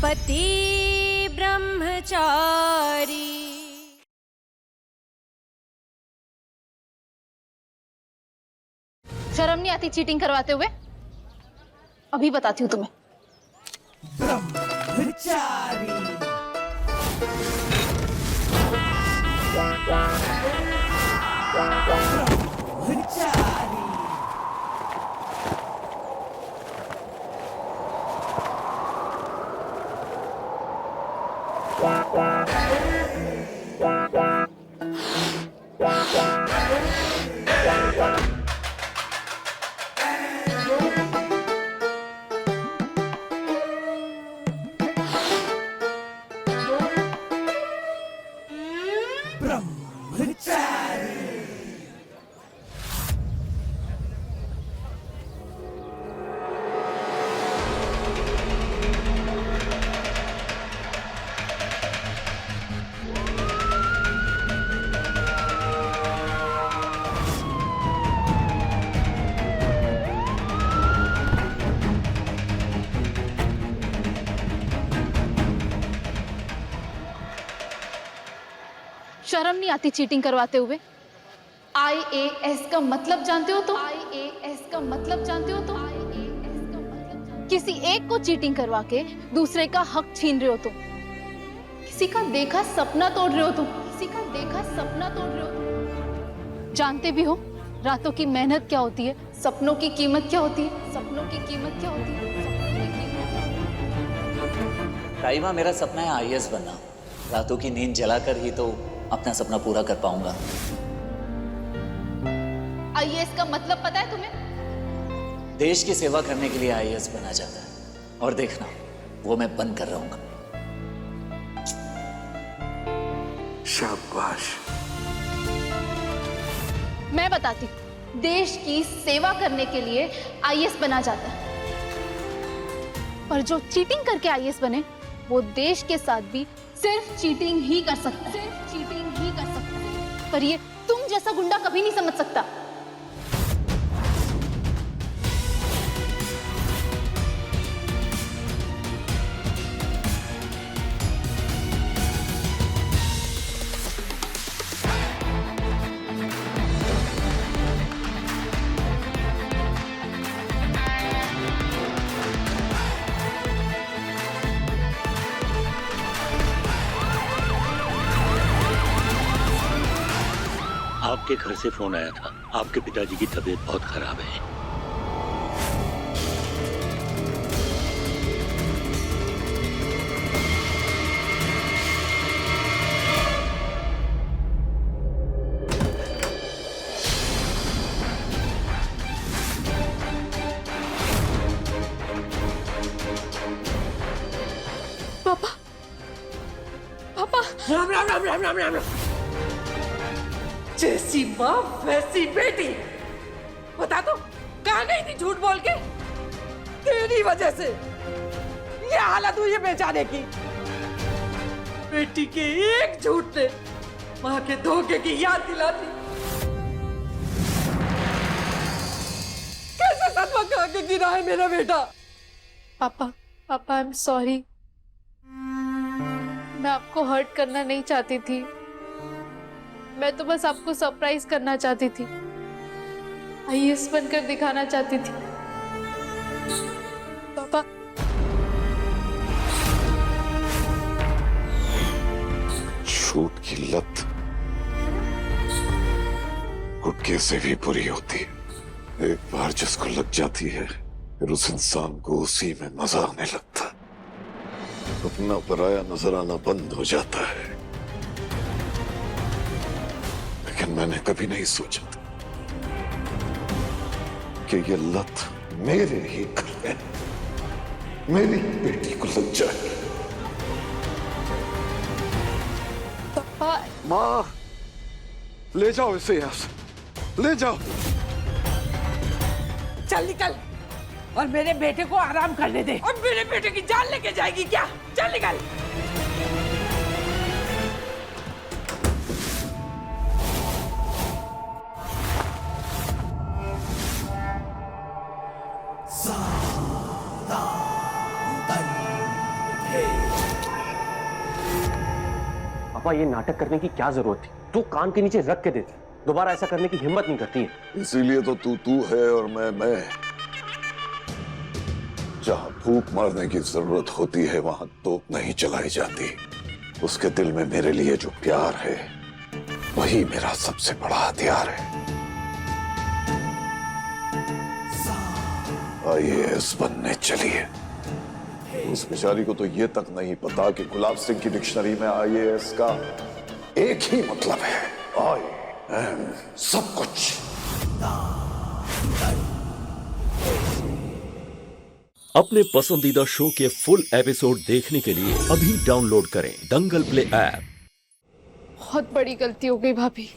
पति ब्रह्मचारी। शर्म नहीं आती चीटिंग करवाते हुए? अभी बताती हूँ तुम्हें। ब्रह्मचारी। शर्म नहीं आती चीटिंग करवाते हुए? IAS का मतलब जानते हो तो? IAS का मतलब जानते हो तो? IAS का मतलब किसी एक को चीटिंग करवा के दूसरे का हक छीन रहे हो तुम। किसी का देखा सपना तोड़ रहे हो तुम। किसी का देखा सपना तोड़ रहे हो तुम। जानते भी हो रातों की मेहनत क्या होती है, सपनों की कीमत क्या होती है, सपनों की कीमत क्या होती है, सपनों की कीमत क्या होती है। राइमा, मेरा सपना है IAS बनना। रातों की नींद जलाकर ही तो अपना सपना पूरा कर पाऊंगा। IAS का मतलब पता है तुम्हें? देश की सेवा करने के लिए IAS बना जाता है, और देखना वो मैं बन कर रहूंगा। शाबाश। मैं बताती हूँ, देश की सेवा करने के लिए IAS बना जाता है, पर जो चीटिंग करके IAS बने वो देश के साथ भी सिर्फ चीटिंग ही कर सकता है, सिर्फ चीटिंग ही कर सकता है। पर ये तुम जैसा गुंडा कभी नहीं समझ सकता। आपके घर से फोन आया था, आपके पिताजी की तबीयत बहुत खराब है। पापा, पापा, राम राम राम राम राम राम राम। जैसी माँ वैसी बेटी। बता दो कहाँ गई थी झूठ बोल के? तेरी वजह से ये हालत हुई है बेचारे की। बेटी के एक झूठ ने माँ के धोखे की याद दिला दी। कैसे सदमा खा के गिरा है मेरा बेटा। पापा, पापा, आई एम सॉरी। मैं आपको हर्ट करना नहीं चाहती थी। मैं तो बस आपको सरप्राइज करना चाहती थी, IAS बनकर दिखाना चाहती थी। पापा, झूठ की लत गुटके से भी बुरी होती है। एक बार जिसको लग जाती है फिर उस इंसान को उसी में मजा आने लगता है। अपना पराया नजर आना बंद हो जाता है। लेकिन मैंने कभी नहीं सोचा था कि ये लत मेरे ही घर में मेरी बेटी को लग जाए। पापा, माँ, ले जाओ इसे यहां से, ले जाओ। चल निकल और मेरे बेटे को आराम करने दे। और मेरे बेटे की जान लेके जाएगी क्या? चल निकल। सावधान। पापा ये नाटक करने की क्या जरूरत थी? तू कान के नीचे रख के देती, दोबारा ऐसा करने की हिम्मत नहीं करती है। इसीलिए तो तू है और मैं। जहां फूंक मारने की जरूरत होती है वहां तोप नहीं चलाई जाती। उसके दिल में मेरे लिए जो प्यार है वही मेरा सबसे बड़ा हथियार है। आईएएस बनने चलिए। उस बेचारी को तो ये तक नहीं पता कि गुलाब सिंह की डिक्शनरी में आईएएस का एक ही मतलब है, आई एम सब कुछ। अपने पसंदीदा शो के फुल एपिसोड देखने के लिए अभी डाउनलोड करें दंगल प्ले ऐप। बहुत बड़ी गलती हो गई भाभी।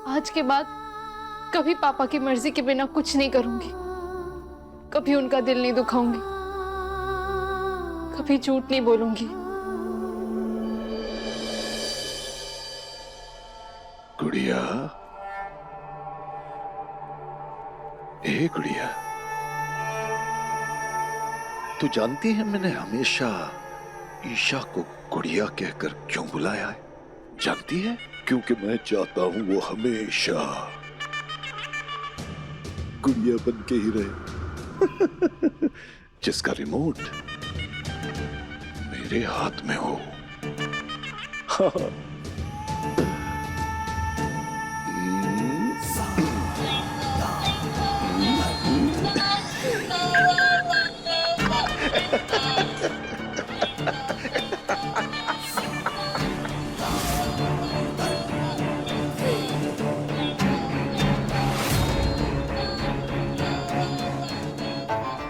आज के बाद कभी पापा की मर्जी के बिना कुछ नहीं करूंगी, कभी उनका दिल नहीं दुखाऊंगी, कभी झूठ नहीं बोलूंगी। गुड़िया, ए गुड़िया, तू जानती है मैंने हमेशा ईशा को गुड़िया कहकर क्यों बुलाया है? जानती है? क्योंकि मैं चाहता हूं वो हमेशा गुड़िया बन के ही रहे जिसका रिमोट मेरे हाथ में हो। हाँ।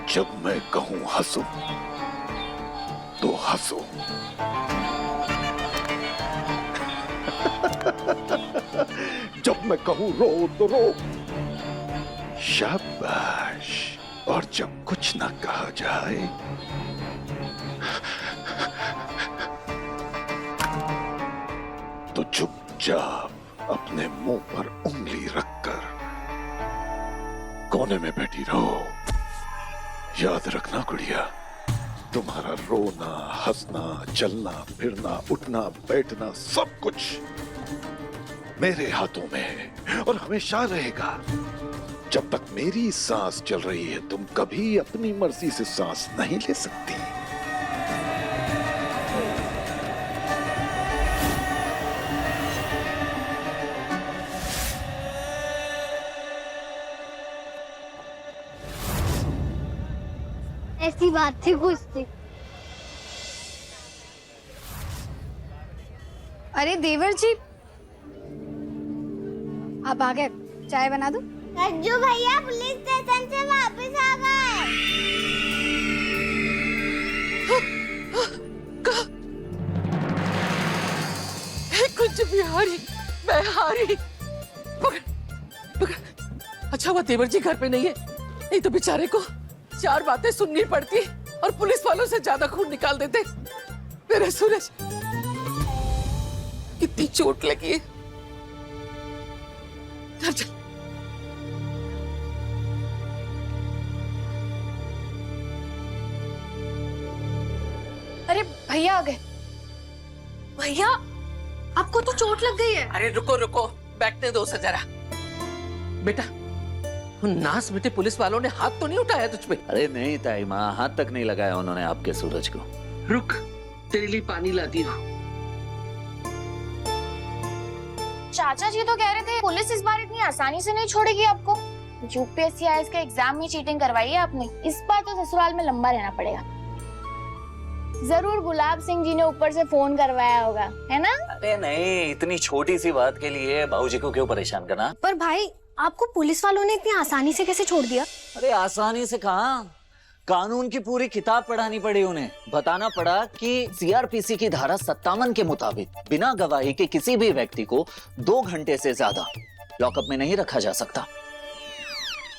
जब मैं कहूं हंसो तो हंसो। जब मैं कहूं रो तो रो। शाबाश। और जब कुछ ना कहा जाए तो चुपचाप अपने मुंह पर उंगली रखकर कोने में बैठी रहो। याद रखना गुड़िया, तुम्हारा रोना, हंसना, चलना, फिरना, उठना, बैठना सब कुछ मेरे हाथों में है और हमेशा रहेगा। जब तक मेरी सांस चल रही है तुम कभी अपनी मर्जी से सांस नहीं ले सकती। ऐसी बात थी कुछ थी। अरे देवर जी, आप आ गए, चाय बना दूं? रज्जू भैया पुलिस स्टेशन से वापस आ गए। कुछ भी हारी, मैं हारी। पकड़, पकड़। अच्छा हुआ देवर जी घर पे नहीं है, नहीं तो बेचारे को 4 बातें सुननी पड़ती और पुलिस वालों से ज्यादा खून निकाल देते। मेरा सूरज, कितनी चोट लगी है। चल चल। अरे भैया आ गए। भैया, आपको तो चोट लग गई है। अरे रुको रुको, बैठने दो उसे जरा। बेटा, नास बेटे पुलिस वालों ने हाथ तो नहीं उठाया तुझ पे? अरे नहीं ताई माँ, हाथ तक नहीं लगाया उन्होंने आपके सूरज को। रुक, तेरे लिए पानी लाती हूँ। चाचा जी तो कह रहे थे पुलिस इस बार इतनी आसानी से नहीं छोड़ेगी आपको। यूपीएससी आईएएस के एग्जाम में चीटिंग करवाई है आपने, इस बार तो ससुराल में लंबा रहना पड़ेगा। जरूर गुलाब सिंह जी ने ऊपर से फोन करवाया होगा, है ना? अरे नहीं, इतनी छोटी सी बात के लिए बाबूजी को क्यों परेशान करना। पर भाई, आपको पुलिस वालों ने इतनी आसानी से कैसे छोड़ दिया? अरे आसानी से कहाँ, कानून की पूरी किताब पढ़ानी पड़ी उन्हें। बताना पड़ा कि सीआरपीसी की धारा 57 के मुताबिक बिना गवाही के किसी भी व्यक्ति को 2 घंटे से ज्यादा लॉकअप में नहीं रखा जा सकता।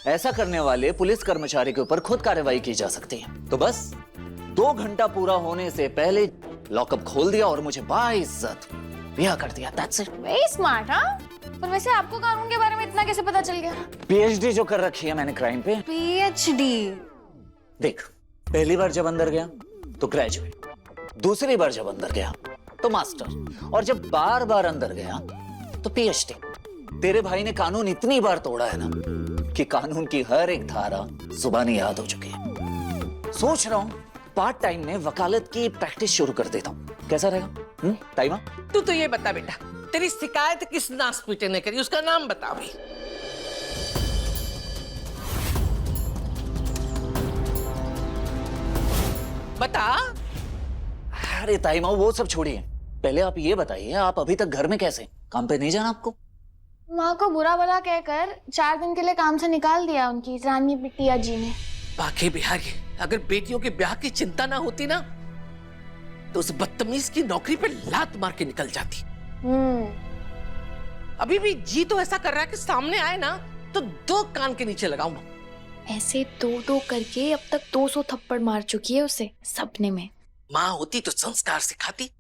ऐसा करने वाले पुलिस कर्मचारी के ऊपर खुद कार्रवाई की जा सकती है। तो बस 2 घंटा पूरा होने से पहले लॉकअप खोल दिया और मुझे बाइज्जत रिहा कर दिया। That's it. Very smart. हाँ, पर वैसे आपको कानून के बारे में इतना कैसे पता चल गया? पीएचडी जो कर रखी है मैंने क्राइम पे। पीएचडी? देख, पहली बार जब अंदर गया तो ग्रेजुएट, दूसरी बार जब अंदर गया तो मास्टर, और जब बार बार अंदर गया तो पीएचडी। तेरे भाई ने कानून इतनी बार तोड़ा है ना कि कानून की हर एक धारा जुबानी याद हो चुकी है। सोच रहा हूँ पार्ट टाइम में वकालत की प्रैक्टिस शुरू कर देता हूँ, कैसा रहेगा? ताइमा, तू तो ये बता बेटा, तेरी शिकायत किस नासपीटे ने करी, उसका नाम बता भाई। बता। अरे ताइमा वो सब छोड़िए, पहले आप ये बताइए आप अभी तक घर में कैसे? काम पे नहीं जाना आपको? माँ को बुरा भला कहकर 4 दिन के लिए काम से निकाल दिया उनकी रानी बिटिया जी ने। बाकी बिहारी, अगर बेटियों के ब्याह की चिंता ना होती ना तो उस बदतमीज की नौकरी पे लात मार के निकल जाती। अभी भी जी तो ऐसा कर रहा है कि सामने आए ना तो 2 कान के नीचे लगाऊंगा। ऐसे 2-2 करके अब तक 200 थप्पड़ मार चुकी है उसे सपने में। माँ होती तो संस्कार सिखाती,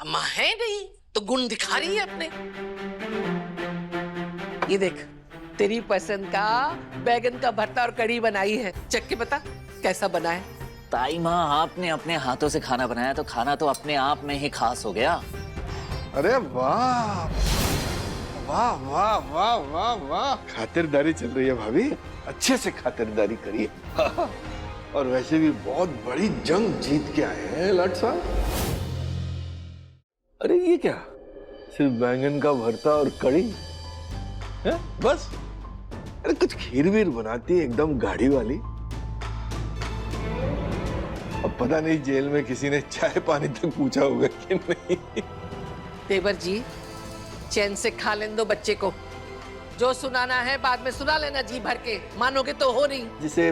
अब माँ है नहीं तो गुण दिखा रही है अपने। ये देख, तेरी पसंद का बैगन का भरता और कढ़ी बनाई है, चख के बता कैसा बना है। ताइमा, आपने अपने हाथों से खाना बनाया तो खाना तो अपने आप में ही खास हो गया। अरे वाह वाह वाह वाह वाह वाह, खातिरदारी चल रही है भाभी, अच्छे से खातिरदारी करिए। और वैसे भी बहुत बड़ी जंग जीत के आए हैं लाट साहब। अरे ये क्या, सिर्फ बैंगन का भरता और कढ़ी है बस? अरे कुछ खीर वीर बनाती है एकदम गाढ़ी वाली। अब पता नहीं जेल में किसी ने चाय पानी तक पूछा होगा कि नहीं। देवर जी, चैन से खा लेने दो बच्चे को, जो सुनाना है बाद में सुना लेना जी भर के, मानोगे तो हो नहीं। जिसे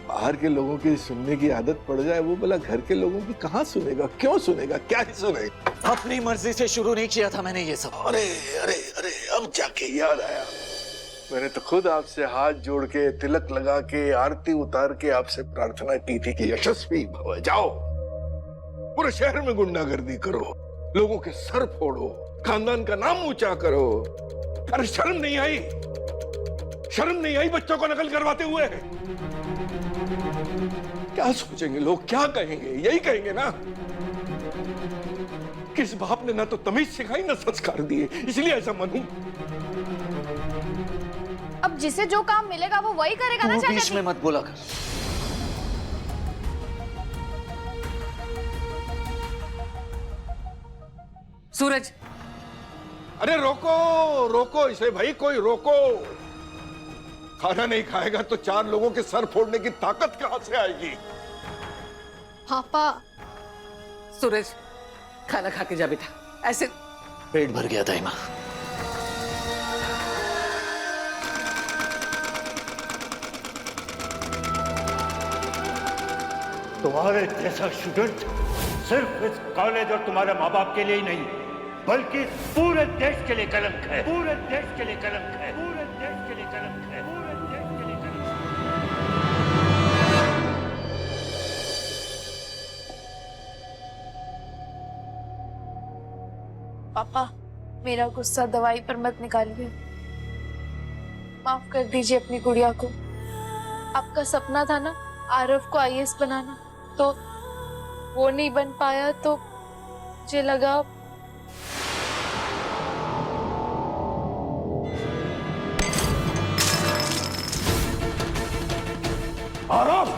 बाहर के लोगों की सुनने की आदत पड़ जाए वो भला घर के लोगों की कहाँ सुनेगा, क्यों सुनेगा, क्या ही सुनेगा। अपनी मर्जी से शुरू नहीं किया था मैंने ये सब। अरे अरे अरे, अब जाके याद आया, मैंने तो खुद आपसे हाथ जोड़ के तिलक लगा के आरती उतार के आपसे प्रार्थना की थी कि यशस्वी भव, जाओ पूरे शहर में गुंडागर्दी करो, लोगों के सर फोड़ो, खानदान का नाम ऊंचा करो। अरे शर्म नहीं आई, शर्म नहीं आई बच्चों को नकल करवाते हुए? क्या सोचेंगे लोग, क्या कहेंगे? यही कहेंगे ना, किस बाप ने ना तो तमीज सिखाई ना संस्कार दिए, इसलिए ऐसा मनूं। अब जिसे जो काम मिलेगा वो वही करेगा ना। बीच में मत बोला कर। सूरज, अरे रोको रोको इसे भाई, कोई रोको। खाना नहीं खाएगा तो 4 लोगों के सर फोड़ने की ताकत कहां से आएगी? पापा। सूरज, खाना खा के जा बेटा, ऐसे पेट भर गया ताइमा। तुम्हारे जैसा स्टूडेंट सिर्फ इस कॉलेज और तुम्हारे माँ बाप के लिए ही नहीं बल्कि पूरे देश के लिए कलंक है, पूरे देश के लिए कलंक है, पूरे देश के लिए कलंक है, पूरे देश के लिए कलंक है। पापा, मेरा गुस्सा दवाई पर मत निकालिए। माफ कर दीजिए अपनी गुड़िया को। आपका सपना था ना आरव को आईएएस बनाना, तो वो नहीं बन पाया तो मुझे लगा आराम।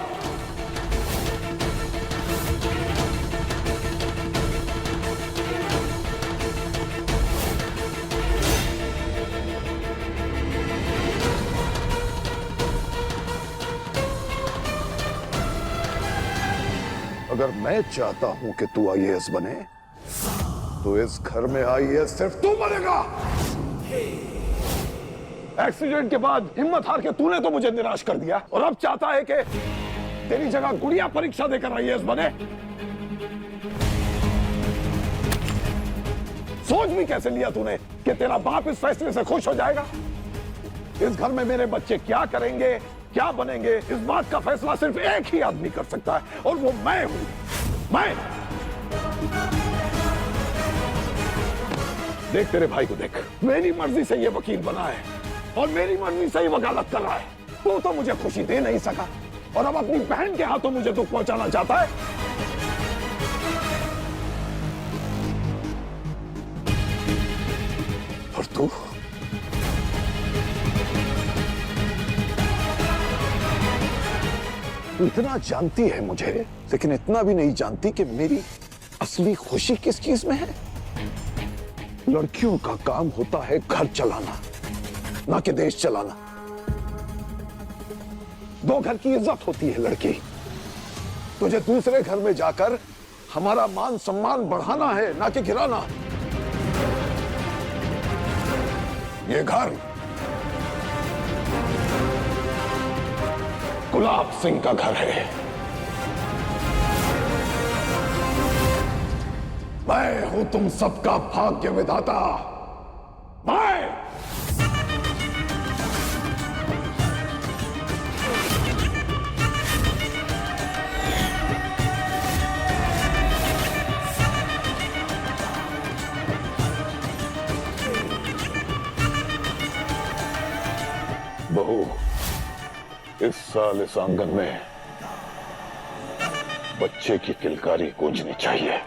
अगर मैं चाहता हूं कि तू आईएएस बने तो इस घर में आईएएस सिर्फ तू बनेगा। एक्सीडेंट के बाद हिम्मत हार के तूने तो मुझे निराश कर दिया और अब चाहता है कि तेरी जगह गुड़िया परीक्षा देकर आईएएस बने। सोच भी कैसे लिया तूने कि तेरा बाप इस फैसले से खुश हो जाएगा? इस घर में मेरे बच्चे क्या करेंगे, क्या बनेंगे, इस बात का फैसला सिर्फ एक ही आदमी कर सकता है और वो मैं हूं। मैं। देख तेरे भाई को देख, मेरी मर्जी से ये वकील बना है और मेरी मर्जी से ही वकालत कर रहा है। तू तो मुझे खुशी दे नहीं सका और अब अपनी बहन के हाथों मुझे दुख पहुंचाना चाहता है। तू इतना जानती है मुझे, लेकिन इतना भी नहीं जानती कि मेरी असली खुशी किस चीज में है। लड़कियों का काम होता है घर चलाना, ना कि देश चलाना। दो घर की इज्जत होती है लड़की। तुझे दूसरे घर में जाकर हमारा मान सम्मान बढ़ाना है, ना कि गिराना। ये घर गुलाब सिंह का घर है। मैं हूं तुम सबका भाग्य विधाता। मैं बहू, इस साल इस आंगन में बच्चे की किलकारी गूंजनी चाहिए।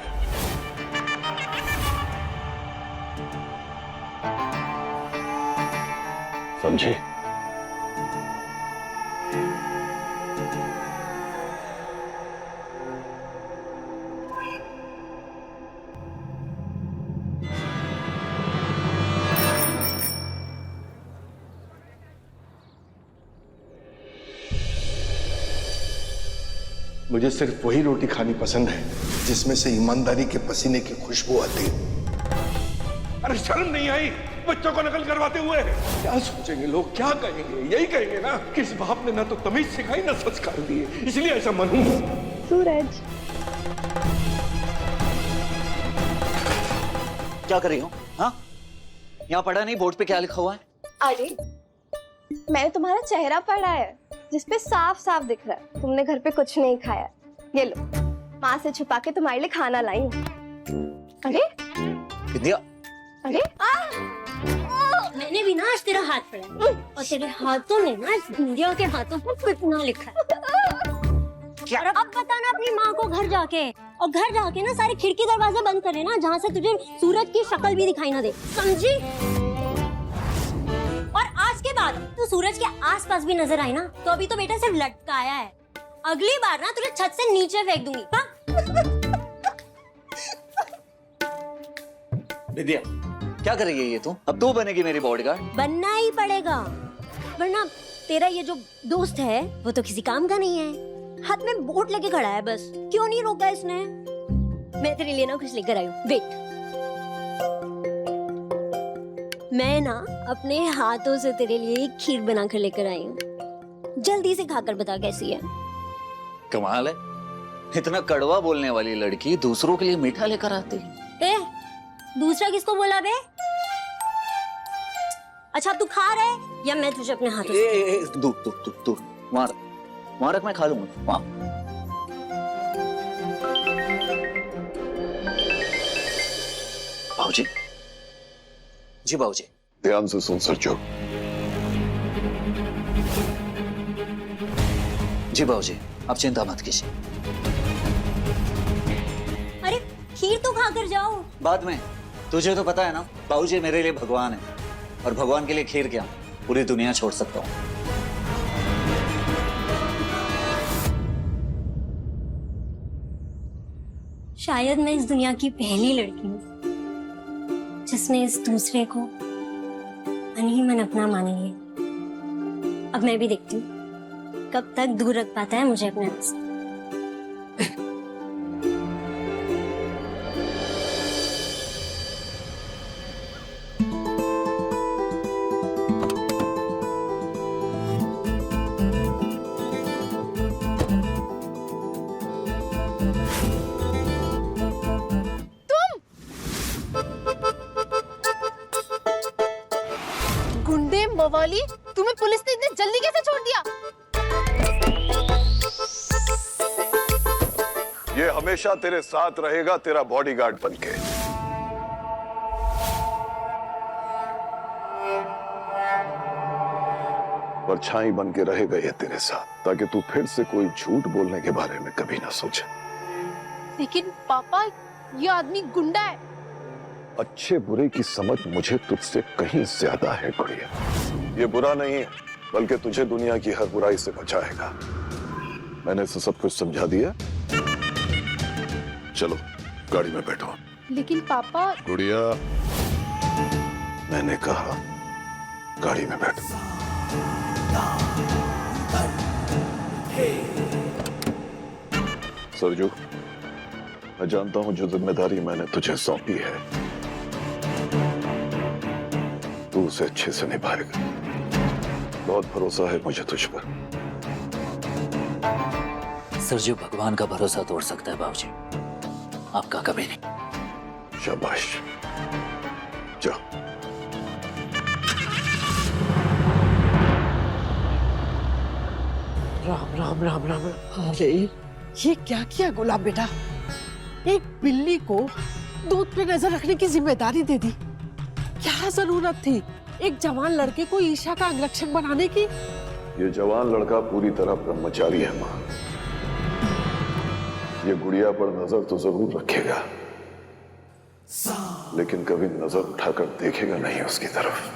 समझे? मुझे सिर्फ वही रोटी खानी पसंद है जिसमें से ईमानदारी के पसीने की खुशबू आती है। अरे शर्म नहीं आई बच्चों को नकल करवाते हुए? क्या सोचेंगे लोग, क्या कहेंगे? यही कहेंगे ना कि इस बाप ने ना तो तमीज सिखाई ना संस्कार दिए, इसलिए ऐसा मनूं। सूरज, क्या कर रही हो? हाँ, यहाँ पढ़ा नहीं बोर्ड पे क्या लिखा हुआ है? अरे मैंने तुम्हारा चेहरा पढ़ा है जिसपे साफ साफ दिख रहा है तुमने घर पे कुछ नहीं खाया। ये लो, माँ से छुपा के तुम्हारे लिए खाना लाई हूँ। अरे विद्या, अरे मैंने भी ना आज तेरा हाथ पढ़ा और तेरे हाथों में ना इंडिया के हाथों पर कितना लिखा है। क्या? अब बताना अपनी माँ को घर जाके, और घर जाके ना सारे खिड़की दरवाजे बंद करे ना, जहाँ से तुझे सूरज की शक्ल भी दिखाई ना दे, समझी? और आज के बाद तू सूरज के आसपास भी नजर आई ना तो अभी तो बेटा सिर्फ लटकाया है, अगली बार ना तुझे छत से नीचे फेंक दूंगी। विद्या, क्या कर रही है ये तू? अब तू बनेगी मेरी बॉडीगार्ड? बनना ही पड़ेगा, वरना तेरा ये जो दोस्त है वो तो किसी काम का नहीं है, हाथ में बोट लेके खड़ा है बस। क्यों नहीं रोका इसने? मैं तेरे लिए ना कुछ लेकर आई हूँ, वेट। मैं ना अपने हाथों से तेरे लिए एक खीर बनाकर लेकर आई हूँ, जल्दी से खाकर बता कैसी है। कमाल है, इतना कड़वा बोलने वाली लड़की दूसरों के लिए मीठा लेकर आती है। ए, दूसरा किसको बोला बे? अच्छा तू खा रहे या मैं तुझे अपने हाथों से? दूर वहां रख, मैं खा लूंगा। वहां बाबूजी, जी बाबूजी। ध्यान से सुन सरजू। जी बाबूजी, आप चिंता मत कीजिए। अरे खीर तो खाकर जाओ। बाद में, तुझे तो पता है ना बाबूजी मेरे लिए भगवान है, और भगवान के लिए खीर क्या, पूरी दुनिया छोड़ सकता हूँ। शायद मैं इस दुनिया की पहली लड़की हूँ जिसने इस दूसरे को मन ही मन अपना मान लिया। अब मैं भी देखती हूँ कब तक दूर रख पाता है मुझे अपने से। गुंडे मवाली, तुम्हें पुलिस ने इतनी जल्दी कैसे छोड़ दिया? ये हमेशा तेरे साथ रहेगा, तेरा बॉडीगार्ड बनके। परछाई बन के रहेगा ये तेरे साथ, ताकि तू फिर से कोई झूठ बोलने के बारे में कभी ना सोचे। लेकिन पापा, ये आदमी गुंडा है। अच्छे बुरे की समझ मुझे तुझसे कहीं ज्यादा है गुड़िया। ये बुरा नहीं है, बल्कि तुझे दुनिया की हर बुराई से बचाएगा। मैंने इसे सब कुछ समझा दिया। चलो गाड़ी में बैठो। लेकिन पापा, गुड़िया, मैंने कहा गाड़ी में बैठो। सरजू, मैं जानता हूं जो जिम्मेदारी मैंने तुझे सौंपी है तू उसे अच्छे से निभाएगा। बहुत भरोसा है मुझे तुझ पर। सरजू भगवान का भरोसा तोड़ सकता है बाबूजी, आपका कभी नहीं। शाबाश, जाओ। राम राम राम राम। अरे ये क्या किया गुलाब बेटा? एक बिल्ली को दूध पे नजर रखने की जिम्मेदारी दे दी। क्या जरूरत थी एक जवान लड़के को ईशा का अंगरक्षक बनाने की? ये जवान लड़का पूरी तरह ब्रह्मचारी है मां। ये गुड़िया पर नजर तो जरूर रखेगा, लेकिन कभी नजर उठाकर देखेगा नहीं उसकी तरफ।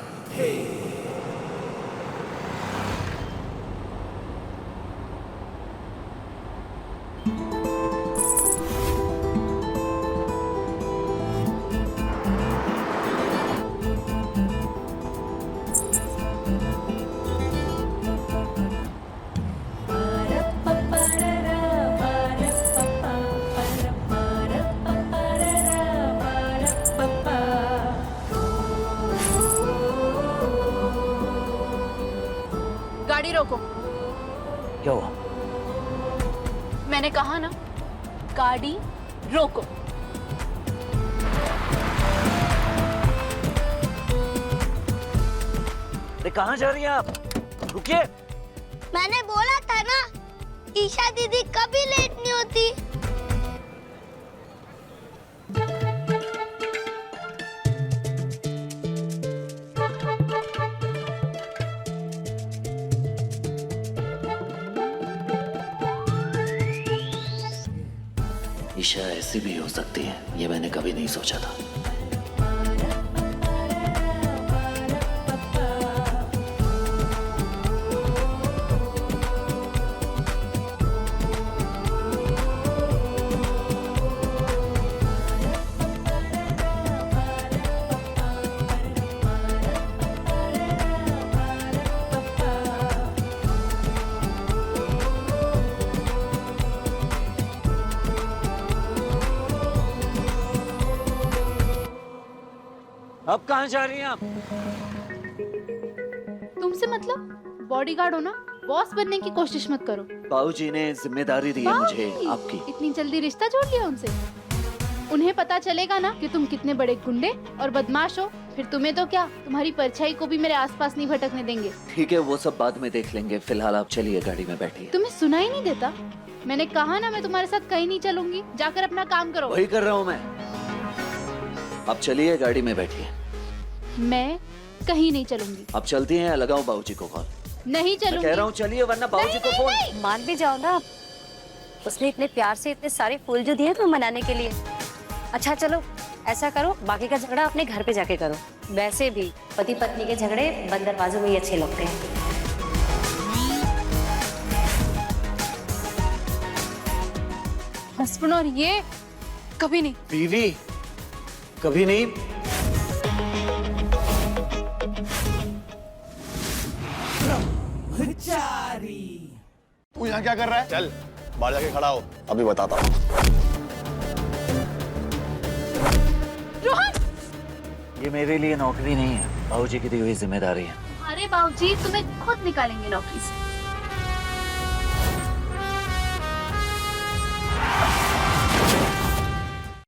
गाड़ी रोको। क्या हुआ? मैंने कहा ना, गाड़ी रोको। अरे कहाँ जा रही हैं आप? रुकिए। मैंने बोला था ना, ईशा दीदी कभी लेट नहीं होती। ईशा ऐसी भी हो सकती है, ये मैंने कभी नहीं सोचा था। अब कहाँ जा रही हैं आप? तुमसे मतलब? बॉडीगार्ड हो ना, बॉस बनने की कोशिश मत करो। बाबूजी ने जिम्मेदारी दी है मुझे आपकी। इतनी जल्दी रिश्ता जोड़ लिया उनसे? उन्हें पता चलेगा ना कि तुम कितने बड़े गुंडे और बदमाश हो, फिर तुम्हें तो क्या, तुम्हारी परछाई को भी मेरे आसपास नहीं भटकने देंगे। ठीक है, वो सब बाद में देख लेंगे, फिलहाल आप चलिए, गाड़ी में बैठिए। तुम्हें सुना ही नहीं देता? मैंने कहा ना मैं तुम्हारे साथ कहीं नहीं चलूंगी, जाकर अपना काम करो। वही कर रहा हूँ मैं। आप चलिए, गाड़ी में बैठिए। मैं कहीं नहीं चलूंगी। आप चलती हैं या लगाऊं बाबूजी को कॉल? नहीं चलूंगी। कह रहा हूँ चलिए, वरना बाबूजी को फोन। मान भी जाओ ना, उसने इतने प्यार से इतने सारे फूल जो दिए तो मनाने के लिए। अच्छा चलो ऐसा करो, बाकी का झगड़ा अपने घर पे जाके करो। वैसे भी पति पत्नी के झगड़े बंद दरवाजों में ही अच्छे लगते हैं। हस्बैंड और ये कभी नहीं। बीवी कभी नहीं। तू यहाँ क्या कर रहा है? चल बाहर जाके खड़ा हो, अभी बताता हूँ। रोहन! ये मेरे लिए नौकरी नहीं है, बाबूजी की दी हुई जिम्मेदारी है। अरे बाबूजी तुम्हें खुद निकालेंगे नौकरी से।